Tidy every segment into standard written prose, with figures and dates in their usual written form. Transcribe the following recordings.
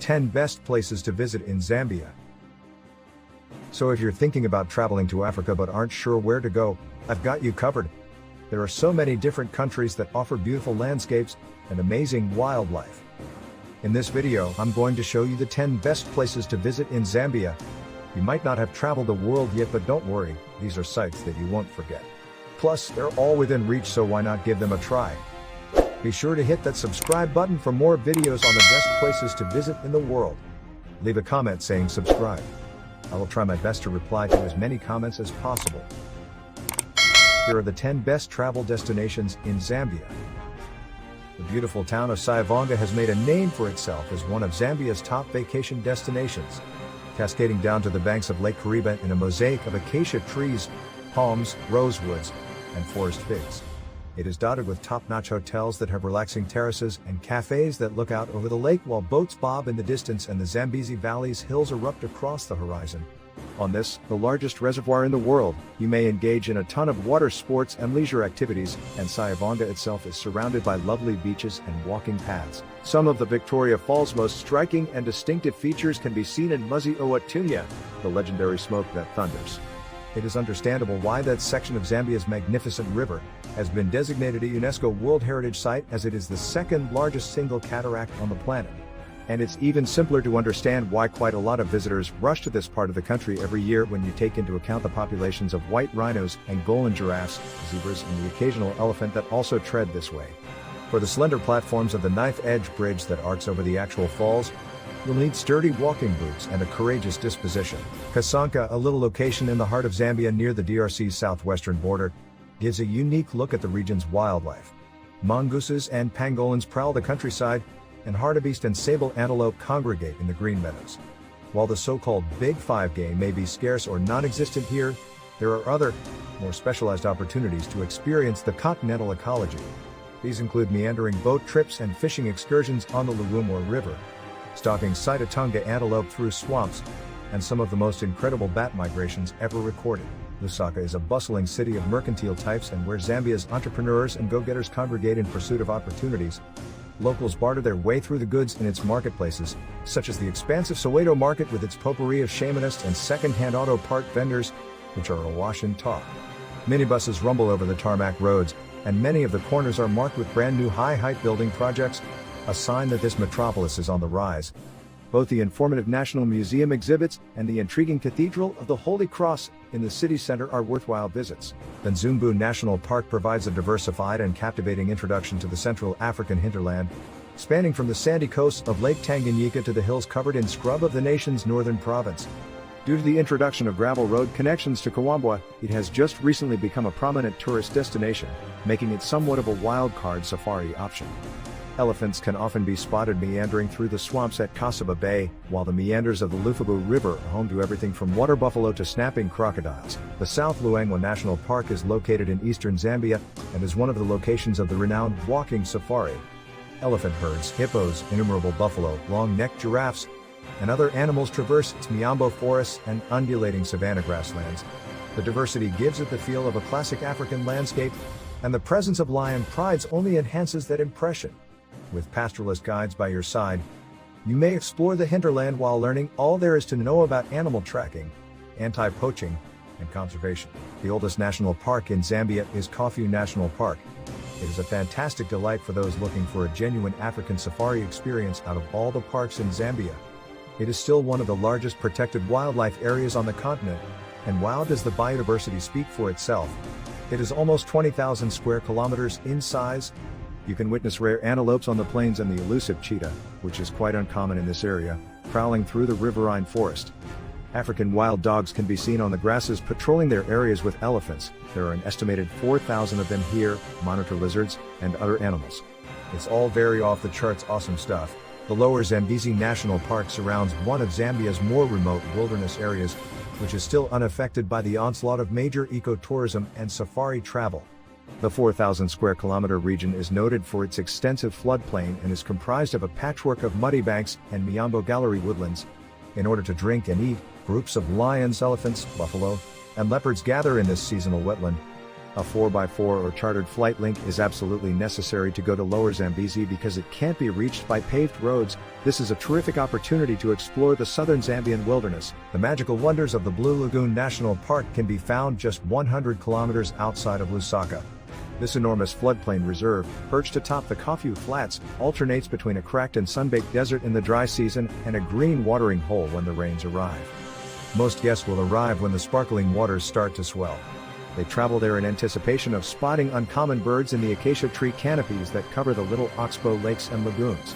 10 best places to visit in Zambia. So if you're thinking about traveling to Africa but aren't sure where to go, I've got you covered. There are so many different countries that offer beautiful landscapes and amazing wildlife. In this video, I'm going to show you the 10 best places to visit in Zambia. You might not have traveled the world yet, but don't worry, these are sites that you won't forget. Plus, they're all within reach, so why not give them a try? Be sure to hit that subscribe button for more videos on the best places to visit in the world. Leave a comment saying subscribe. I will try my best to reply to as many comments as possible. Here are the 10 best travel destinations in Zambia. The beautiful town of Sayavonga has made a name for itself as one of Zambia's top vacation destinations, cascading down to the banks of Lake Kariba in a mosaic of acacia trees, palms, rosewoods, and forest figs. It is dotted with top-notch hotels that have relaxing terraces and cafes that look out over the lake while boats bob in the distance and the Zambezi Valley's hills erupt across the horizon. On this, the largest reservoir in the world, you may engage in a ton of water sports and leisure activities, and Sayavonga itself is surrounded by lovely beaches and walking paths. Some of the Victoria Falls' most striking and distinctive features can be seen in Muzi Owatunya, the legendary smoke that thunders. It is understandable why that section of Zambia's magnificent river has been designated a UNESCO World Heritage Site, as it is the second largest single cataract on the planet. And it's even simpler to understand why quite a lot of visitors rush to this part of the country every year when you take into account the populations of white rhinos, Angolan giraffes, zebras, and the occasional elephant that also tread this way. For the slender platforms of the knife-edge bridge that arcs over the actual falls, you'll need sturdy walking boots and a courageous disposition. Kasanka, a little location in the heart of Zambia near the DRC's southwestern border, gives a unique look at the region's wildlife. Mongooses and pangolins prowl the countryside, and hartebeest and sable antelope congregate in the green meadows. While the so-called Big Five game may be scarce or non-existent here, there are other, more specialized opportunities to experience the continental ecology. These include meandering boat trips and fishing excursions on the Luwumwa River, stalking Sitatunga antelope through swamps, and some of the most incredible bat migrations ever recorded. Lusaka is a bustling city of mercantile types and where Zambia's entrepreneurs and go-getters congregate in pursuit of opportunities. Locals barter their way through the goods in its marketplaces, such as the expansive Soweto market with its potpourri of shamanists and second-hand auto part vendors, which are awash in talk. Minibuses rumble over the tarmac roads, and many of the corners are marked with brand-new high-height building projects, a sign that this metropolis is on the rise. Both the informative National Museum exhibits and the intriguing Cathedral of the Holy Cross in the city center are worthwhile visits. The Bongwe National Park provides a diversified and captivating introduction to the Central African hinterland, spanning from the sandy coasts of Lake Tanganyika to the hills covered in scrub of the nation's northern province. Due to the introduction of gravel road connections to Kawambwa, it has just recently become a prominent tourist destination, making it somewhat of a wild-card safari option. Elephants can often be spotted meandering through the swamps at Kasaba Bay, while the meanders of the Lufubu River are home to everything from water buffalo to snapping crocodiles. The South Luangwa National Park is located in eastern Zambia and is one of the locations of the renowned walking safari. Elephant herds, hippos, innumerable buffalo, long-necked giraffes, and other animals traverse its Miambo forests and undulating savanna grasslands. The diversity gives it the feel of a classic African landscape, and the presence of lion prides only enhances that impression. With pastoralist guides by your side, you may explore the hinterland while learning all there is to know about animal tracking, anti-poaching, and conservation. The oldest national park in Zambia is Kafue National Park. It is a fantastic delight for those looking for a genuine African safari experience out of all the parks in Zambia. It is still one of the largest protected wildlife areas on the continent, and wow, does the biodiversity speak for itself. It is almost 20,000 square kilometers in size. You can witness rare antelopes on the plains and the elusive cheetah, which is quite uncommon in this area, prowling through the riverine forest. African wild dogs can be seen on the grasses patrolling their areas with elephants. There are an estimated 4,000 of them here, monitor lizards, and other animals. It's all very off-the-charts awesome stuff. The Lower Zambezi National Park surrounds one of Zambia's more remote wilderness areas, which is still unaffected by the onslaught of major ecotourism and safari travel. The 4,000 square kilometer region is noted for its extensive floodplain and is comprised of a patchwork of muddy banks and Miambo gallery woodlands. In order to drink and eat, groups of lions, elephants, buffalo, and leopards gather in this seasonal wetland. A 4x4 or chartered flight link is absolutely necessary to go to Lower Zambezi because it can't be reached by paved roads. This is a terrific opportunity to explore the southern Zambian wilderness. The magical wonders of the Blue Lagoon National Park can be found just 100 kilometers outside of Lusaka. This enormous floodplain reserve, perched atop the Kafue Flats, alternates between a cracked and sun-baked desert in the dry season and a green watering hole when the rains arrive. Most guests will arrive when the sparkling waters start to swell. They travel there in anticipation of spotting uncommon birds in the acacia tree canopies that cover the little oxbow lakes and lagoons.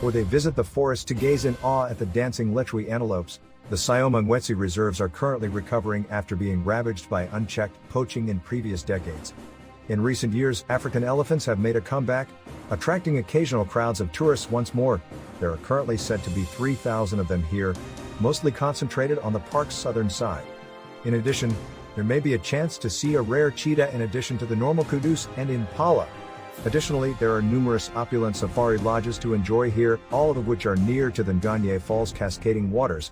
Or they visit the forest to gaze in awe at the dancing Lechui antelopes. The Sioma-Ngwetsi reserves are currently recovering after being ravaged by unchecked poaching in previous decades. In recent years, African elephants have made a comeback, attracting occasional crowds of tourists once more. There are currently said to be 3,000 of them here, mostly concentrated on the park's southern side. In addition, there may be a chance to see a rare cheetah in addition to the normal kudus and impala. Additionally, there are numerous opulent safari lodges to enjoy here, all of which are near to the Nganye Falls cascading waters.